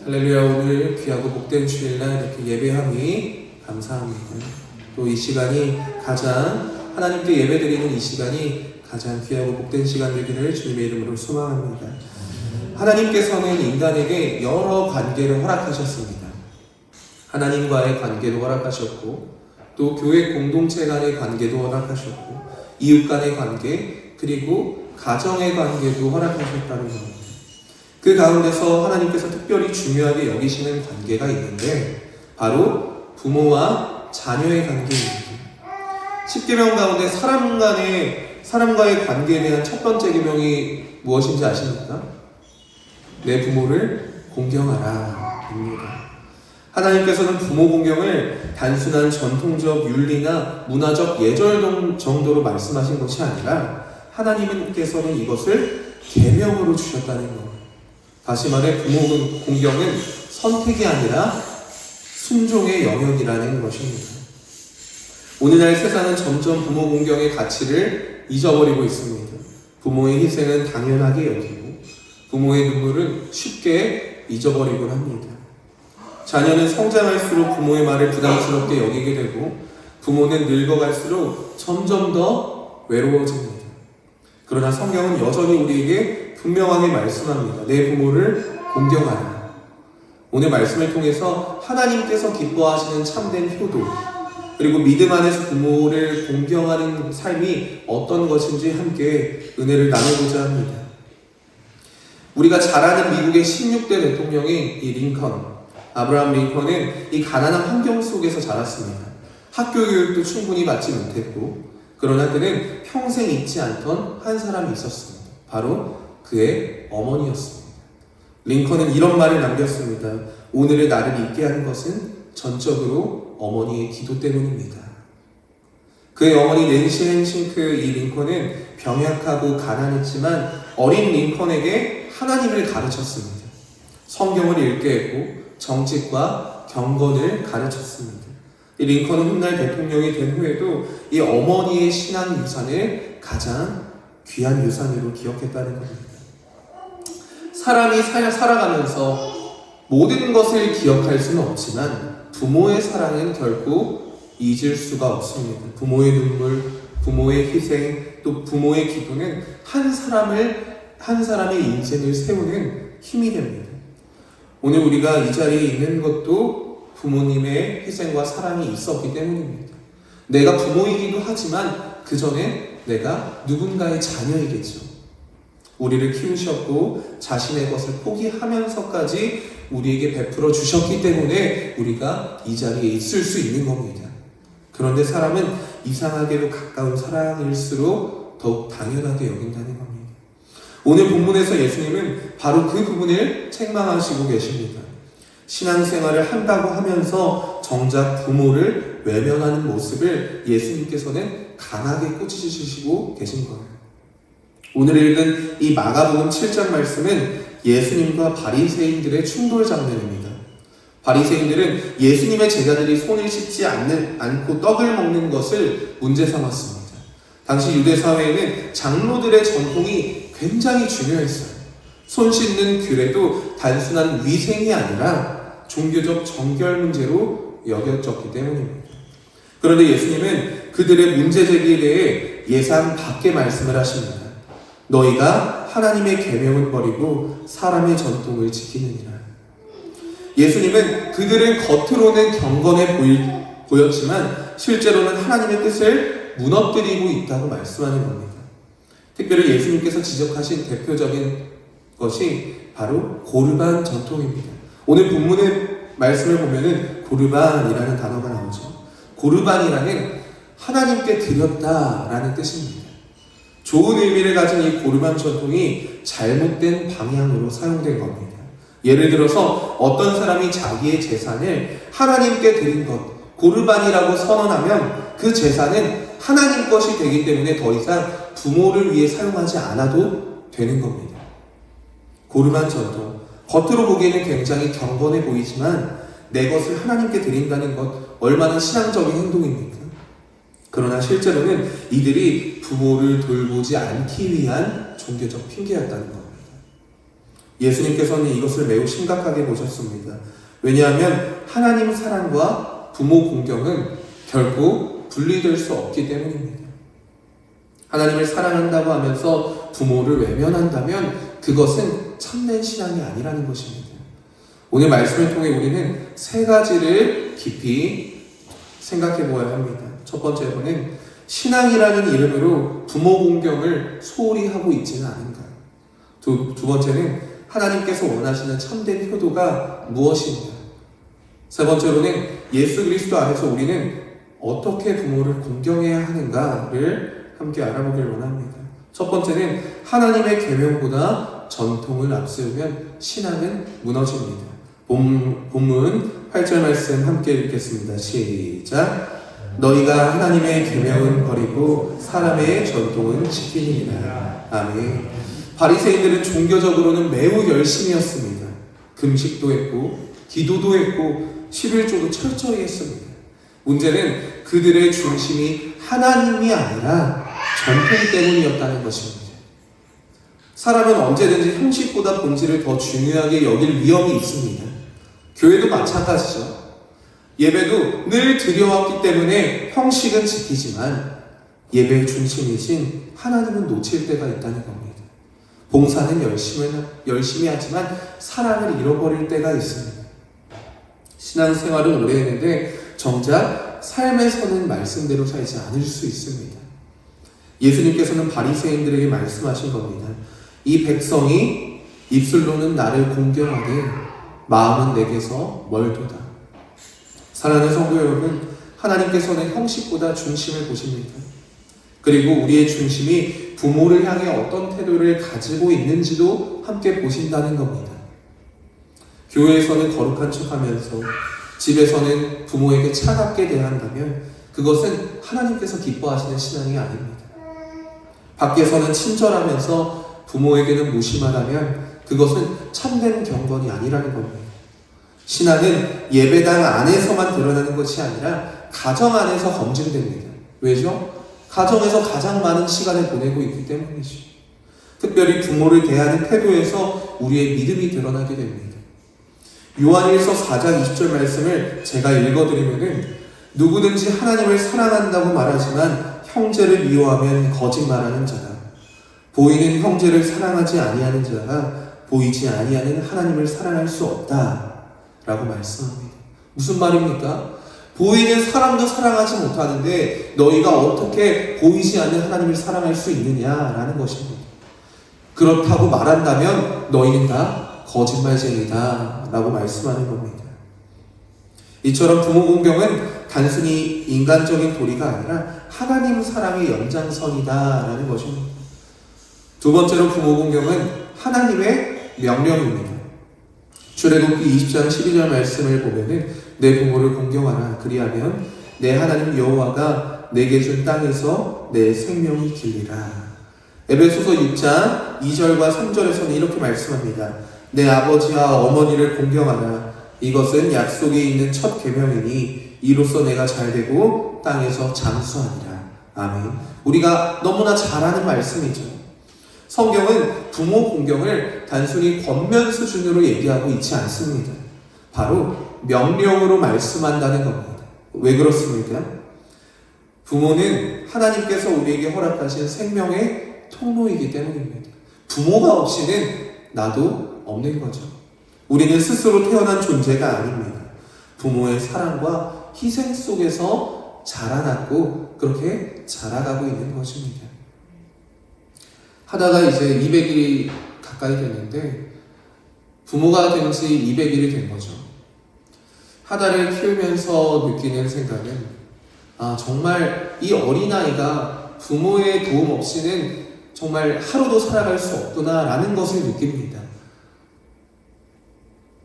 할렐루야. 오늘 귀하고 복된 주일날 이렇게 예배함이 감사합니다. 또 이 시간이 가장 하나님께 예배드리는 이 시간이 가장 귀하고 복된 시간 되기를 주님의 이름으로 소망합니다. 하나님께서는 인간에게 여러 관계를 허락하셨습니다. 하나님과의 관계도 허락하셨고 또 교회 공동체 간의 관계도 허락하셨고 이웃 간의 관계 그리고 가정의 관계도 허락하셨다는 겁니다. 그 가운데서 하나님께서 특별히 중요하게 여기시는 관계가 있는데 바로 부모와 자녀의 관계입니다. 10계명 가운데 사람과의 관계에 대한 첫 번째 계명이 무엇인지 아십니까? 내 부모를 공경하라 입니다. 하나님께서는 부모 공경을 단순한 전통적 윤리나 문화적 예절 정도로 말씀하신 것이 아니라 하나님께서는 이것을 계명으로 주셨다는 겁니다. 다시 말해 부모 공경은 선택이 아니라 순종의 영역이라는 것입니다. 오늘날 세상은 점점 부모 공경의 가치를 잊어버리고 있습니다. 부모의 희생은 당연하게 여기고 부모의 눈물은 쉽게 잊어버리곤 합니다. 자녀는 성장할수록 부모의 말을 부담스럽게 여기게 되고 부모는 늙어갈수록 점점 더 외로워집니다. 그러나 성경은 여전히 우리에게 분명하게 말씀합니다. 내 부모를 공경하라. 오늘 말씀을 통해서 하나님께서 기뻐하시는 참된 효도 그리고 믿음 안에서 부모를 공경하는 삶이 어떤 것인지 함께 은혜를 나누고자 합니다. 우리가 잘 아는 미국의 16대 대통령인 이 링컨, 아브라함 링컨은 이 가난한 환경 속에서 자랐습니다. 학교 교육도 충분히 받지 못했고 그러나 그는 평생 잊지 않던 한 사람이 있었습니다. 바로 그의 어머니였습니다. 링컨은 이런 말을 남겼습니다. 오늘의 나를 있게 하는 것은 전적으로 어머니의 기도 때문입니다. 그의 어머니 낸시 헨싱크 이 링컨은 병약하고 가난했지만 어린 링컨에게 하나님을 가르쳤습니다. 성경을 읽게 했고 정직과 경건을 가르쳤습니다. 이 링컨은 훗날 대통령이 된 후에도 이 어머니의 신앙 유산을 가장 귀한 유산으로 기억했다는 겁니다. 사람이 살아가면서 모든 것을 기억할 수는 없지만 부모의 사랑은 결코 잊을 수가 없습니다. 부모의 눈물, 부모의 희생, 또 부모의 기도는 한 사람의 인생을 세우는 힘이 됩니다. 오늘 우리가 이 자리에 있는 것도 부모님의 희생과 사랑이 있었기 때문입니다. 내가 부모이기도 하지만 그 전에 내가 누군가의 자녀이겠죠. 우리를 키우셨고 자신의 것을 포기하면서까지 우리에게 베풀어 주셨기 때문에 우리가 이 자리에 있을 수 있는 겁니다. 그런데 사람은 이상하게도 가까운 사랑일수록 더욱 당연하게 여긴다는 겁니다. 오늘 본문에서 예수님은 바로 그 부분을 책망하시고 계십니다. 신앙생활을 한다고 하면서 정작 부모를 외면하는 모습을 예수님께서는 강하게 꾸짖으시고 계신 거예요. 오늘 읽은 이 마가복음 7장 말씀은 예수님과 바리새인들의 충돌 장면입니다. 바리새인들은 예수님의 제자들이 손을 씻지 않고 떡을 먹는 것을 문제 삼았습니다. 당시 유대 사회에는 장로들의 전통이 굉장히 중요했어요. 손 씻는 규례도 단순한 위생이 아니라 종교적 정결 문제로 여겨졌기 때문입니다. 그런데 예수님은 그들의 문제 제기에 대해 예상 밖의 말씀을 하십니다. 너희가 하나님의 계명을 버리고 사람의 전통을 지키느니라. 예수님은 그들은 겉으로는 경건해 보였지만 실제로는 하나님의 뜻을 무너뜨리고 있다고 말씀하는 겁니다. 특별히 예수님께서 지적하신 대표적인 것이 바로 고르반 전통입니다. 오늘 본문의 말씀을 보면은 고르반이라는 단어가 나오죠. 고르반이라는 하나님께 드렸다라는 뜻입니다. 좋은 의미를 가진 이 고르반 전통이 잘못된 방향으로 사용된 겁니다. 예를 들어서 어떤 사람이 자기의 재산을 하나님께 드린 것, 고르반이라고 선언하면 그 재산은 하나님 것이 되기 때문에 더 이상 부모를 위해 사용하지 않아도 되는 겁니다. 고르반 전통, 겉으로 보기에는 굉장히 경건해 보이지만 내 것을 하나님께 드린다는 것 얼마나 신앙적인 행동입니까? 그러나 실제로는 이들이 부모를 돌보지 않기 위한 종교적 핑계였다는 겁니다. 예수님께서는 이것을 매우 심각하게 보셨습니다. 왜냐하면 하나님 사랑과 부모 공경은 결코 분리될 수 없기 때문입니다. 하나님을 사랑한다고 하면서 부모를 외면한다면 그것은 참된 신앙이 아니라는 것입니다. 오늘 말씀을 통해 우리는 세 가지를 깊이 생각해 보아야 합니다. 첫 번째로는 신앙이라는 이름으로 부모 공경을 소홀히 하고 있지는 않은가. 두 번째는 하나님께서 원하시는 참된 효도가 무엇인가. 세 번째로는 예수 그리스도 안에서 우리는 어떻게 부모를 공경해야 하는가를 함께 알아보길 원합니다. 첫 번째는 하나님의 계명보다 전통을 앞세우면 신앙은 무너집니다. 본문 8절 말씀 함께 읽겠습니다. 시작. 너희가 하나님의 계명은 버리고 사람의 전통은 지키니라. 아멘. 바리새인들은 종교적으로는 매우 열심이었습니다. 금식도 했고 기도도 했고 11조도 철저히 했습니다. 문제는 그들의 중심이 하나님이 아니라 전통 때문이었다는 것입니다. 사람은 언제든지 형식보다 본질을 더 중요하게 여길 위험이 있습니다. 교회도 마찬가지죠. 예배도 늘 드려왔기 때문에 형식은 지키지만 예배의 중심이신 하나님은 놓칠 때가 있다는 겁니다. 봉사는 열심히 하지만 사랑을 잃어버릴 때가 있습니다. 신앙생활은 오래 했는데 정작 삶에서는 말씀대로 살지 않을 수 있습니다. 예수님께서는 바리새인들에게 말씀하신 겁니다. 이 백성이 입술로는 나를 공경하되 마음은 내게서 멀도다. 사랑하는 성도 여러분, 하나님께서는 형식보다 중심을 보십니다. 그리고 우리의 중심이 부모를 향해 어떤 태도를 가지고 있는지도 함께 보신다는 겁니다. 교회에서는 거룩한 척하면서 집에서는 부모에게 차갑게 대한다면 그것은 하나님께서 기뻐하시는 신앙이 아닙니다. 밖에서는 친절하면서 부모에게는 무심하다면 그것은 참된 경건이 아니라는 겁니다. 신앙은 예배당 안에서만 드러나는 것이 아니라 가정 안에서 검증됩니다. 왜죠? 가정에서 가장 많은 시간을 보내고 있기 때문이죠. 특별히 부모를 대하는 태도에서 우리의 믿음이 드러나게 됩니다. 요한일서 4장 20절 말씀을 제가 읽어드리면은 누구든지 하나님을 사랑한다고 말하지만 형제를 미워하면 거짓말하는 자다. 보이는 형제를 사랑하지 아니하는 자가 보이지 아니하는 하나님을 사랑할 수 없다. 라고 말씀합니다. 무슨 말입니까? 보이는 사람도 사랑하지 못하는데 너희가 어떻게 보이지 않는 하나님을 사랑할 수 있느냐라는 것입니다. 그렇다고 말한다면 너희는 다 거짓말쟁이다 라고 말씀하는 겁니다. 이처럼 부모 공경은 단순히 인간적인 도리가 아니라 하나님 사랑의 연장선이다 라는 것입니다. 두 번째로 부모 공경은 하나님의 명령입니다. 출애굽기 20장 12절 말씀을 보면은 내 부모를 공경하라. 그리하면 내 하나님 여호와가 내게 준 땅에서 내 생명이 길리라. 에베소서 6장 2절과 3절에서는 이렇게 말씀합니다. 내 아버지와 어머니를 공경하라. 이것은 약속에 있는 첫 계명이니 이로써 내가 잘되고 땅에서 장수하리라. 아멘. 우리가 너무나 잘 아는 말씀이죠. 성경은 부모 공경을 단순히 권면 수준으로 얘기하고 있지 않습니다. 바로 명령으로 말씀한다는 겁니다. 왜 그렇습니까? 부모는 하나님께서 우리에게 허락하신 생명의 통로이기 때문입니다. 부모가 없이는 나도 없는 거죠. 우리는 스스로 태어난 존재가 아닙니다. 부모의 사랑과 희생 속에서 자라났고 그렇게 자라가고 있는 것입니다. 하다가 이제 200일이 가까이 됐는데 부모가 된 지 200일이 된 거죠. 하다를 키우면서 느끼는 생각은 정말 이 어린아이가 부모의 도움 없이는 정말 하루도 살아갈 수 없구나 라는 것을 느낍니다.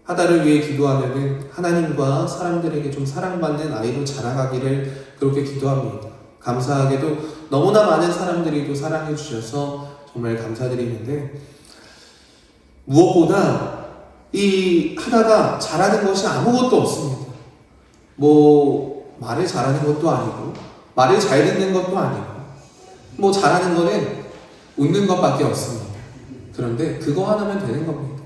하다를 위해 기도하면은 하나님과 사람들에게 좀 사랑받는 아이로 자라가기를 그렇게 기도합니다. 감사하게도 너무나 많은 사람들이 또 사랑해 주셔서 정말 감사드리는데 무엇보다 이 하다가 잘하는 것이 아무것도 없습니다. 말을 잘하는 것도 아니고 말을 잘 듣는 것도 아니고 잘하는 거는 웃는 것밖에 없습니다. 그런데 그거 하나면 되는 겁니다.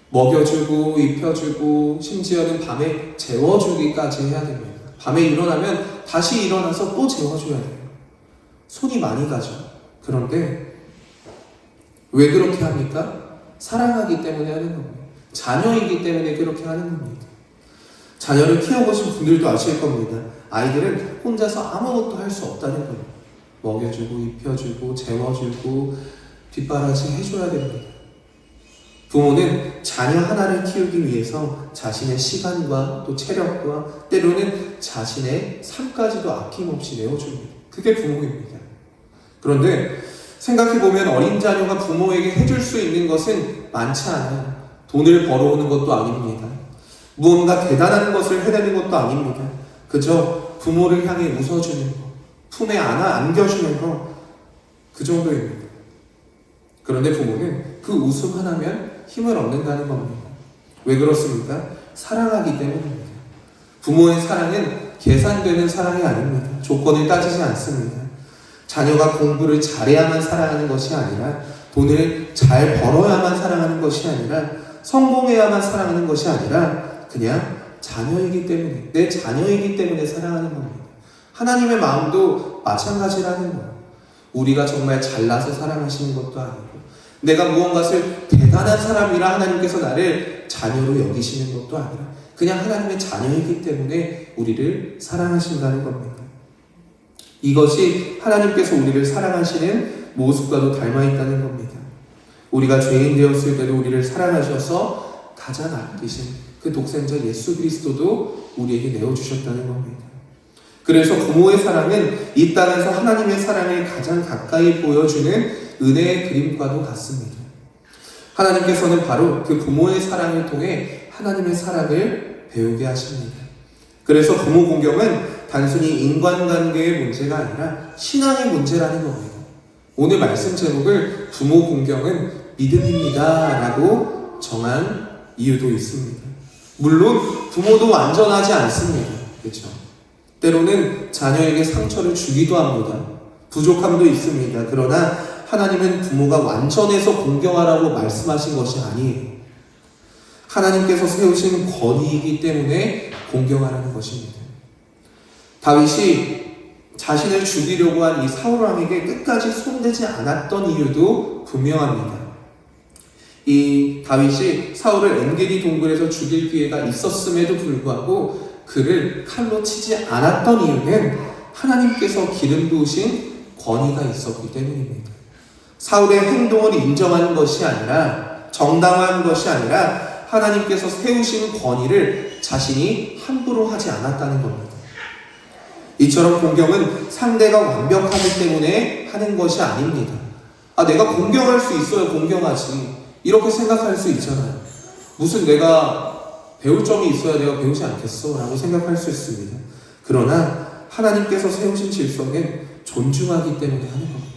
먹여주고 입혀주고 심지어는 밤에 재워주기까지 해야 됩니다. 밤에 일어나면 다시 일어나서 또 재워줘야 돼요. 손이 많이 가죠. 그런데 왜 그렇게 합니까? 사랑하기 때문에 하는 겁니다. 자녀이기 때문에 그렇게 하는 겁니다. 자녀를 키워보신 분들도 아실 겁니다. 아이들은 혼자서 아무것도 할 수 없다는 거예요. 먹여주고 입혀주고 재워주고 뒷바라지 해줘야 됩니다. 부모는 자녀 하나를 키우기 위해서 자신의 시간과 또 체력과 때로는 자신의 삶까지도 아낌없이 내어줍니다. 그게 부모입니다. 그런데 생각해보면 어린 자녀가 부모에게 해줄 수 있는 것은 많지 않아요. 돈을 벌어오는 것도 아닙니다. 무언가 대단한 것을 해내는 것도 아닙니다. 그저 부모를 향해 웃어주는 것, 품에 안겨주는 것, 그 정도입니다. 그런데 부모는 그 웃음 하나면 힘을 얻는다는 겁니다. 왜 그렇습니까? 사랑하기 때문입니다. 부모의 사랑은 계산되는 사랑이 아닙니다. 조건을 따지지 않습니다. 자녀가 공부를 잘해야만 사랑하는 것이 아니라, 돈을 잘 벌어야만 사랑하는 것이 아니라, 성공해야만 사랑하는 것이 아니라 그냥 자녀이기 때문에, 내 자녀이기 때문에 사랑하는 겁니다. 하나님의 마음도 마찬가지라는 거예요. 우리가 정말 잘나서 사랑하시는 것도 아니고, 내가 무언가를 대단한 사람이라 하나님께서 나를 자녀로 여기시는 것도 아니라 그냥 하나님의 자녀이기 때문에 우리를 사랑하신다는 겁니다. 이것이 하나님께서 우리를 사랑하시는 모습과도 닮아있다는 겁니다. 우리가 죄인 되었을 때도 우리를 사랑하셔서 가장 아끼신 그 독생자 예수 그리스도도 우리에게 내어주셨다는 겁니다. 그래서 부모의 사랑은 이 땅에서 하나님의 사랑을 가장 가까이 보여주는 은혜의 그림과도 같습니다. 하나님께서는 바로 그 부모의 사랑을 통해 하나님의 사랑을 배우게 하십니다. 그래서 부모 공경은 단순히 인간관계의 문제가 아니라 신앙의 문제라는 겁니다. 오늘 말씀 제목을 부모 공경은 믿음입니다 라고 정한 이유도 있습니다. 물론 부모도 완전하지 않습니다. 그렇죠? 때로는 자녀에게 상처를 주기도 합니다. 부족함도 있습니다. 그러나 하나님은 부모가 완전해서 공경하라고 말씀하신 것이 아니에요. 하나님께서 세우신 권위이기 때문에 공경하라는 것입니다. 다윗이 자신을 죽이려고 한 이 사울왕에게 끝까지 손대지 않았던 이유도 분명합니다. 이 다윗이 사울을 엔게디 동굴에서 죽일 기회가 있었음에도 불구하고 그를 칼로 치지 않았던 이유는 하나님께서 기름 부으신 권위가 있었기 때문입니다. 사울의 행동을 인정하는 것이 아니라, 정당한 것이 아니라 하나님께서 세우신 권위를 자신이 함부로 하지 않았다는 겁니다. 이처럼 공경은 상대가 완벽하기 때문에 하는 것이 아닙니다. 내가 공경할 수 있어요, 공경하지, 이렇게 생각할 수 있잖아요. 무슨 내가 배울 점이 있어야 내가 배우지 않겠어 라고 생각할 수 있습니다. 그러나 하나님께서 세우신 질서는 존중하기 때문에 하는 겁니다.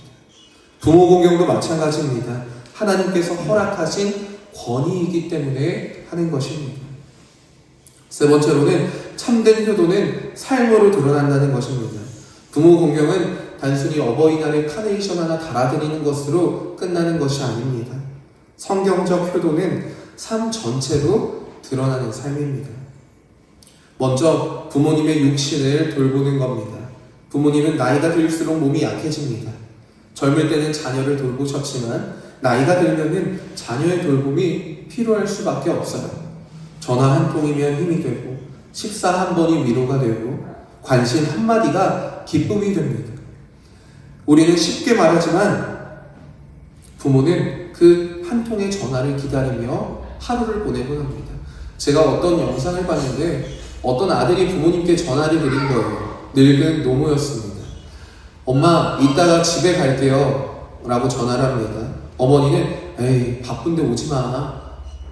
부모 공경도 마찬가지입니다. 하나님께서 허락하신 권위이기 때문에 하는 것입니다. 세 번째로는 참된 효도는 삶으로 드러난다는 것입니다. 부모 공경은 단순히 어버이날에 카네이션 하나 달아드리는 것으로 끝나는 것이 아닙니다. 성경적 효도는 삶 전체로 드러나는 삶입니다. 먼저 부모님의 육신을 돌보는 겁니다. 부모님은 나이가 들수록 몸이 약해집니다. 젊을 때는 자녀를 돌보셨지만 나이가 들면은 자녀의 돌봄이 필요할 수밖에 없어요. 전화 한 통이면 힘이 되고, 식사 한 번이 위로가 되고, 관심 한마디가 기쁨이 됩니다. 우리는 쉽게 말하지만 부모는 그 한 통의 전화를 기다리며 하루를 보내곤 합니다. 제가 어떤 영상을 봤는데 어떤 아들이 부모님께 전화를 드린 거예요. 늙은 노모였습니다. 엄마, 이따가 집에 갈게요 라고 전화를 합니다. 어머니는 에이, 바쁜데 오지마,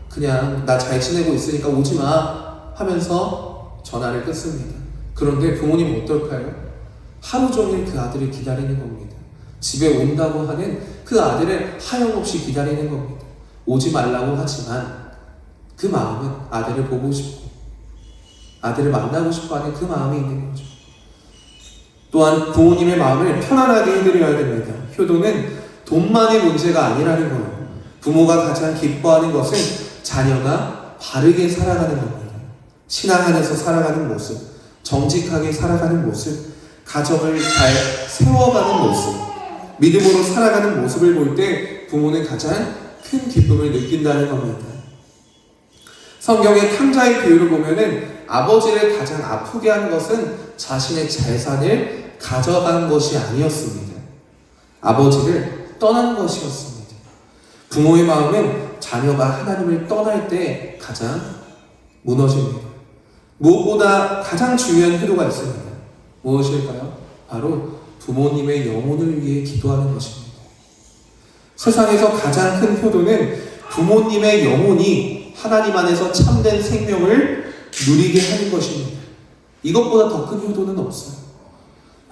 그냥 나 잘 지내고 있으니까 오지마 하면서 전화를 끊습니다. 그런데 부모님은 어떨까요? 하루 종일 그 아들을 기다리는 겁니다. 집에 온다고 하는 그 아들을 하염없이 기다리는 겁니다. 오지 말라고 하지만 그 마음은 아들을 보고 싶고 아들을 만나고 싶어 하는 그 마음이 있는 거죠. 또한 부모님의 마음을 편안하게 해드려야 됩니다. 효도는 돈만의 문제가 아니라는 거예요. 부모가 가장 기뻐하는 것은 자녀가 바르게 살아가는 겁니다. 신앙 안에서 살아가는 모습, 정직하게 살아가는 모습, 가정을 잘 세워가는 모습, 믿음으로 살아가는 모습을 볼 때 부모는 가장 큰 기쁨을 느낀다는 겁니다. 성경의 탕자의 비유를 보면은 아버지를 가장 아프게 한 것은 자신의 재산을 가져간 것이 아니었습니다. 아버지를 떠난 것이었습니다. 부모의 마음은 자녀가 하나님을 떠날 때 가장 무너집니다. 무엇보다 가장 중요한 효도가 있습니다. 무엇일까요? 바로 부모님의 영혼을 위해 기도하는 것입니다. 세상에서 가장 큰 효도는 부모님의 영혼이 하나님 안에서 참된 생명을 누리게 하는 것입니다. 이것보다 더 큰 효도는 없어요.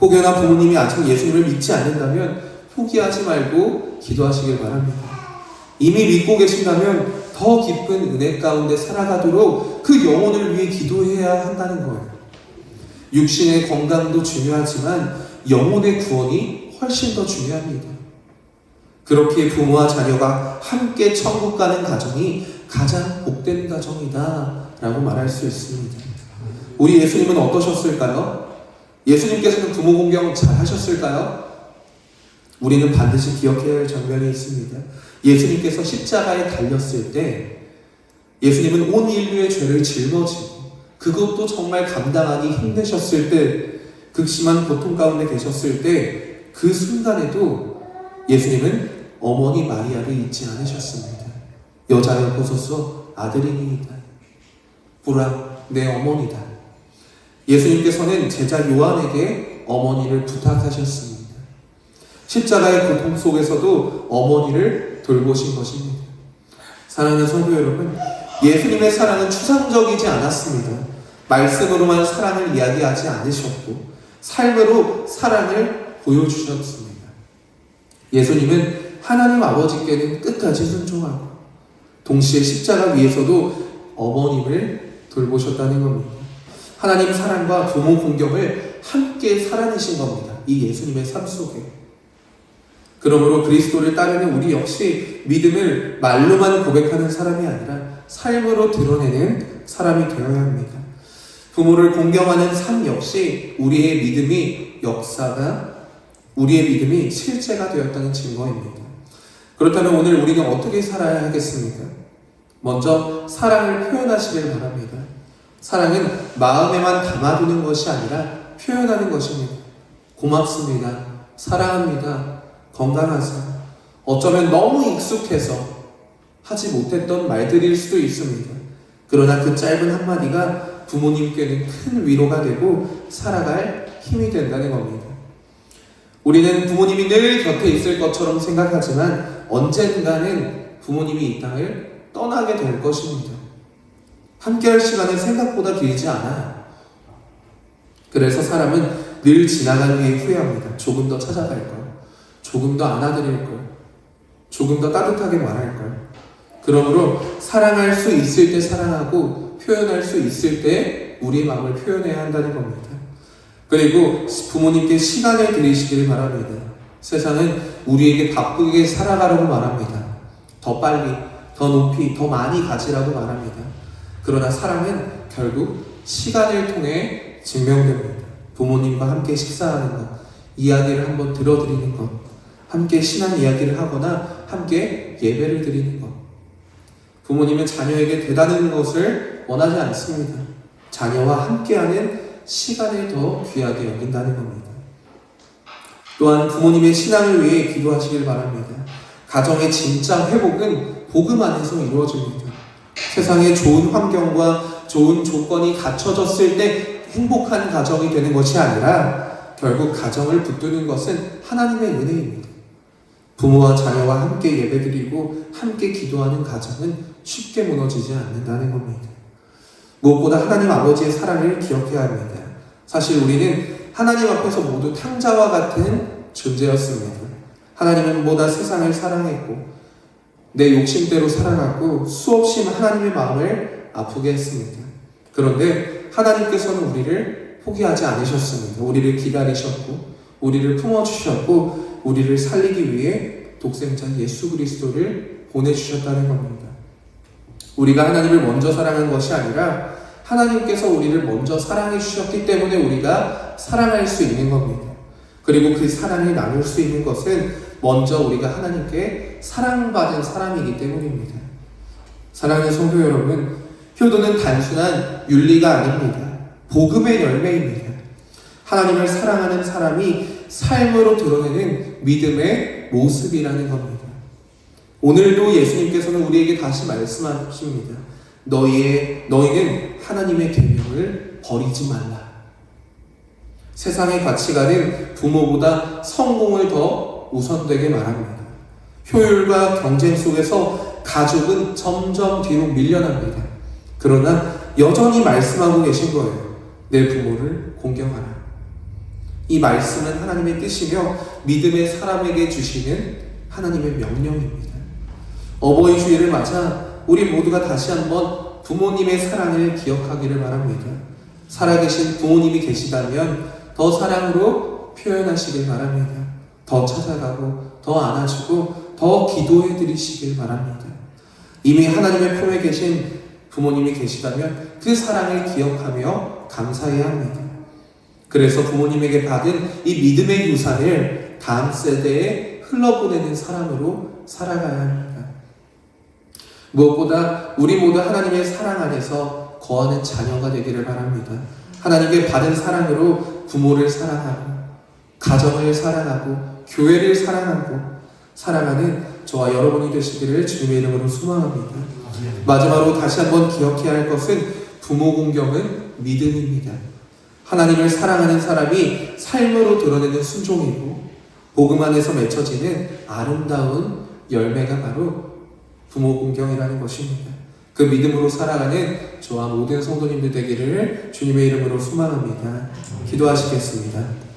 혹여나 부모님이 아직 예수님을 믿지 않는다면 포기하지 말고 기도하시길 바랍니다. 이미 믿고 계신다면 더 깊은 은혜 가운데 살아가도록 그 영혼을 위해 기도해야 한다는 거예요. 육신의 건강도 중요하지만 영혼의 구원이 훨씬 더 중요합니다. 그렇게 부모와 자녀가 함께 천국 가는 가정이 가장 복된 가정이다 라고 말할 수 있습니다. 우리 예수님은 어떠셨을까요? 예수님께서는 부모 공경 잘 하셨을까요? 우리는 반드시 기억해야 할 장면이 있습니다. 예수님께서 십자가에 달렸을 때 예수님은 온 인류의 죄를 짊어지고 그것도 정말 감당하기 힘드셨을 때, 극심한 고통 가운데 계셨을 때 그 순간에도 예수님은 어머니 마리아를 잊지 않으셨습니다. 여자여 보소서 아들이니이다. 보라 내 어머니다. 예수님께서는 제자 요한에게 어머니를 부탁하셨습니다. 십자가의 고통 속에서도 어머니를 돌보신 것입니다. 사랑하는 성도 여러분, 예수님의 사랑은 추상적이지 않았습니다. 말씀으로만 사랑을 이야기하지 않으셨고 삶으로 사랑을 보여주셨습니다. 예수님은 하나님 아버지께는 끝까지 순종하고 동시에 십자가 위에서도 어머님을 돌보셨다는 겁니다. 하나님 사랑과 부모 공경을 함께 살아내신 겁니다. 이 예수님의 삶 속에. 그러므로 그리스도를 따르는 우리 역시 믿음을 말로만 고백하는 사람이 아니라 삶으로 드러내는 사람이 되어야 합니다. 부모를 공경하는 삶 역시 우리의 믿음이 실제가 되었다는 증거입니다. 그렇다면 오늘 우리는 어떻게 살아야 하겠습니까? 먼저 사랑을 표현하시길 바랍니다. 사랑은 마음에만 담아두는 것이 아니라 표현하는 것입니다. 고맙습니다. 사랑합니다. 건강하세요. 어쩌면 너무 익숙해서 하지 못했던 말들일 수도 있습니다. 그러나 그 짧은 한마디가 부모님께는 큰 위로가 되고 살아갈 힘이 된다는 겁니다. 우리는 부모님이 늘 곁에 있을 것처럼 생각하지만 언젠가는 부모님이 이 땅을 떠나게 될 것입니다. 함께할 시간은 생각보다 길지 않아요. 그래서 사람은 늘 지나간 후에 후회합니다. 조금 더 찾아갈 걸, 조금 더 안아드릴 걸, 조금 더 따뜻하게 말할 걸. 그러므로 사랑할 수 있을 때 사랑하고 표현할 수 있을 때 우리의 마음을 표현해야 한다는 겁니다. 그리고 부모님께 시간을 드리시길 바랍니다. 세상은 우리에게 바쁘게 살아가라고 말합니다. 더 빨리, 더 높이, 더 많이 가지라고 말합니다. 그러나 사랑은 결국 시간을 통해 증명됩니다. 부모님과 함께 식사하는 것, 이야기를 한번 들어드리는 것, 함께 신앙 이야기를 하거나 함께 예배를 드리는 것. 부모님은 자녀에게 대단한 것을 원하지 않습니다. 자녀와 함께하는 시간을 더 귀하게 여긴다는 겁니다. 또한 부모님의 신앙을 위해 기도하시길 바랍니다. 가정의 진짜 회복은 복음 안에서 이루어집니다. 세상에 좋은 환경과 좋은 조건이 갖춰졌을 때 행복한 가정이 되는 것이 아니라 결국 가정을 붙드는 것은 하나님의 은혜입니다. 부모와 자녀와 함께 예배드리고 함께 기도하는 가정은 쉽게 무너지지 않는다는 겁니다. 무엇보다 하나님 아버지의 사랑을 기억해야 합니다. 사실 우리는 하나님 앞에서 모두 탕자와 같은 존재였습니다. 하나님은 보다 세상을 사랑했고 내 욕심대로 살아갔고 수없이 하나님의 마음을 아프게 했습니다. 그런데 하나님께서는 우리를 포기하지 않으셨습니다. 우리를 기다리셨고 우리를 품어주셨고 우리를 살리기 위해 독생자 예수 그리스도를 보내주셨다는 겁니다. 우리가 하나님을 먼저 사랑한 것이 아니라 하나님께서 우리를 먼저 사랑해 주셨기 때문에 우리가 사랑할 수 있는 겁니다. 그리고 그 사랑을 나눌 수 있는 것은 먼저 우리가 하나님께 사랑받은 사람이기 때문입니다. 사랑하는 성도 여러분, 효도는 단순한 윤리가 아닙니다. 복음의 열매입니다. 하나님을 사랑하는 사람이 삶으로 드러내는 믿음의 모습이라는 겁니다. 오늘도 예수님께서는 우리에게 다시 말씀하십니다. 너희는 하나님의 계명을 버리지 말라. 세상의 가치관은 부모보다 성공을 더 우선되게 말합니다. 효율과 경쟁 속에서 가족은 점점 뒤로 밀려납니다. 그러나 여전히 말씀하고 계신 거예요. 내 부모를 공경하라. 이 말씀은 하나님의 뜻이며 믿음의 사람에게 주시는 하나님의 명령입니다. 어버이 주일을 맞아 우리 모두가 다시 한번 부모님의 사랑을 기억하기를 바랍니다. 살아계신 부모님이 계시다면 더 사랑으로 표현하시길 바랍니다. 더 찾아가고 더 안아주고 더 기도해 드리시길 바랍니다. 이미 하나님의 품에 계신 부모님이 계시다면 그 사랑을 기억하며 감사해야 합니다. 그래서 부모님에게 받은 이 믿음의 유산을 다음 세대에 흘러보내는 사람으로 살아가야 합니다. 무엇보다 우리 모두 하나님의 사랑 안에서 거하는 자녀가 되기를 바랍니다. 하나님께 받은 사랑으로 부모를 사랑하고 가정을 사랑하고 교회를 사랑하고 사랑하는 저와 여러분이 되시기를 주님의 이름으로 소망합니다. 마지막으로 다시 한번 기억해야 할 것은 부모 공경은 믿음입니다. 하나님을 사랑하는 사람이 삶으로 드러내는 순종이고 복음 안에서 맺혀지는 아름다운 열매가 바로 부모 공경이라는 것입니다. 그 믿음으로 살아가는 저와 모든 성도님들 되기를 주님의 이름으로 소망합니다. 기도하시겠습니다.